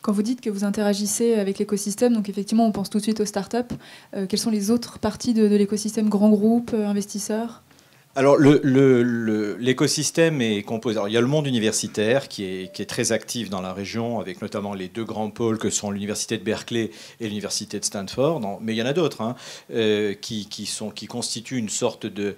Quand vous dites que vous interagissez avec l'écosystème, donc effectivement, on pense tout de suite aux startups. Quelles sont les autres parties de l'écosystème, grands groupes, investisseurs? Alors, l'écosystème est composé. Alors, il y a le monde universitaire qui est très actif dans la région, avec notamment les deux grands pôles que sont l'université de Berkeley et l'université de Stanford. Mais il y en a d'autres qui constituent une sorte de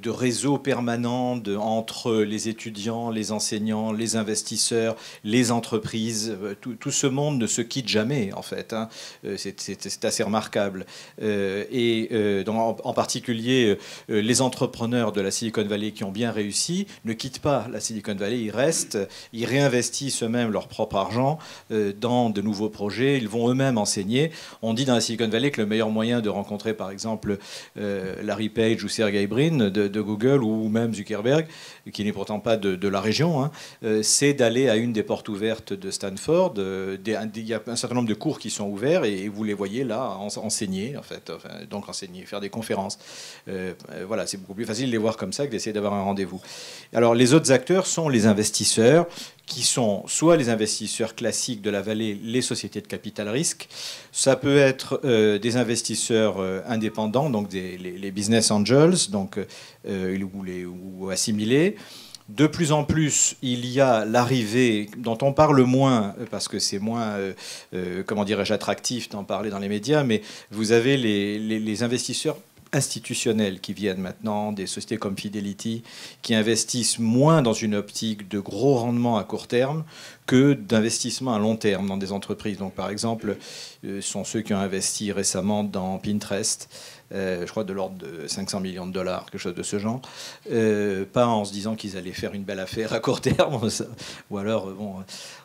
réseau permanent entre les étudiants, les enseignants, les investisseurs, les entreprises. Tout ce monde ne se quitte jamais, en fait. C'est assez remarquable. En particulier, les entrepreneurs de la Silicon Valley qui ont bien réussi ne quittent pas la Silicon Valley, ils restent, ils réinvestissent eux-mêmes leur propre argent dans de nouveaux projets, ils vont eux-mêmes enseigner. On dit dans la Silicon Valley que le meilleur moyen de rencontrer par exemple Larry Page ou Sergey Brin de Google ou même Zuckerberg, qui n'est pourtant pas de la région, c'est d'aller à une des portes ouvertes de Stanford. Il y a un certain nombre de cours qui sont ouverts et vous les voyez là enseigner, en fait, donc enseigner, faire des conférences. Voilà, c'est beaucoup plus facile de les voir comme ça que d'essayer d'avoir un rendez-vous. Alors les autres acteurs sont les investisseurs, qui sont soit les investisseurs classiques de la vallée, les sociétés de capital risque. Ça peut être des investisseurs indépendants, donc les business angels, donc, ou assimilés. De plus en plus, il y a l'arrivée, dont on parle moins, parce que c'est moins, comment dirais-je, attractif d'en parler dans les médias, mais vous avez les investisseurs institutionnels qui viennent maintenant, des sociétés comme Fidelity, qui investissent moins dans une optique de gros rendement à court terme que d'investissement à long terme dans des entreprises. Donc, par exemple, sont ceux qui ont investi récemment dans Pinterest, je crois de l'ordre de 500 millions de dollars, quelque chose de ce genre, pas en se disant qu'ils allaient faire une belle affaire à court terme, ou alors, bon,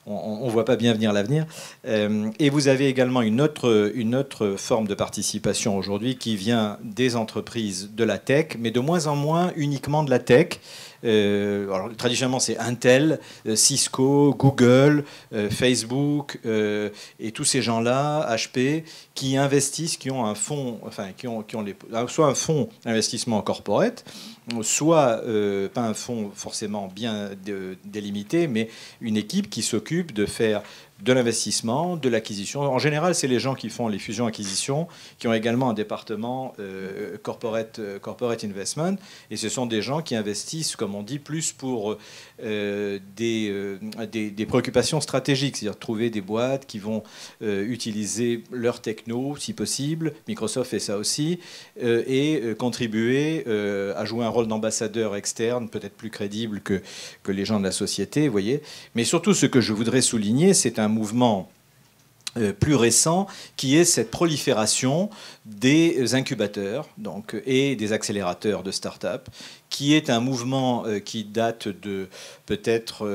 on ne voit pas bien venir l'avenir. Et vous avez également une autre forme de participation aujourd'hui qui vient des entreprises de la tech, mais de moins en moins uniquement de la tech. Alors, traditionnellement, c'est Intel, Cisco, Google, Facebook et tous ces gens-là, HP, qui investissent, qui ont un fonds, enfin, qui ont soit un fonds d'investissement corporate, soit pas un fonds forcément bien délimité, mais une équipe qui s'occupe de faire de l'investissement, de l'acquisition. En général, c'est les gens qui font les fusions-acquisitions, qui ont également un département corporate investment, et ce sont des gens qui investissent, comme on dit, plus pour des préoccupations stratégiques, c'est-à-dire trouver des boîtes qui vont utiliser leur techno, si possible, Microsoft fait ça aussi, et contribuer à jouer un rôle d'ambassadeur externe, peut-être plus crédible que les gens de la société, vous voyez. Mais surtout, ce que je voudrais souligner, c'est un mouvement plus récent, qui est cette prolifération des incubateurs donc, et des accélérateurs de start-up, qui est un mouvement qui date de peut-être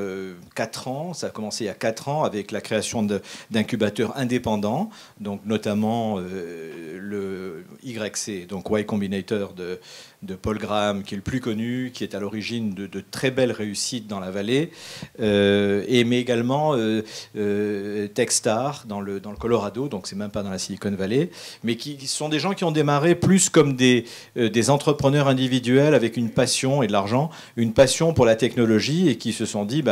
4 ans. Ça a commencé il y a 4 ans avec la création d'incubateurs indépendants, donc notamment le YC, donc Y Combinator de Paul Graham, qui est le plus connu, qui est à l'origine de très belles réussites dans la vallée, mais également Techstar dans le Colorado, donc c'est même pas dans la Silicon Valley, mais qui sont des gens qui ont démarré plus comme des entrepreneurs individuels avec une passion et de l'argent, une passion pour la technologie, et qui se sont dit,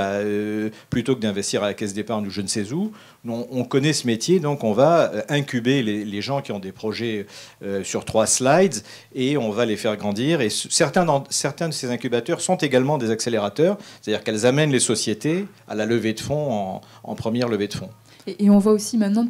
plutôt que d'investir à la caisse d'épargne ou je ne sais où, on connaît ce métier, donc on va incuber les gens qui ont des projets sur 3 slides, et on va les faire grandir. Et certains de ces incubateurs sont également des accélérateurs, c'est-à-dire qu'elles amènent les sociétés à la levée de fonds en première levée de fonds. Et on voit aussi maintenant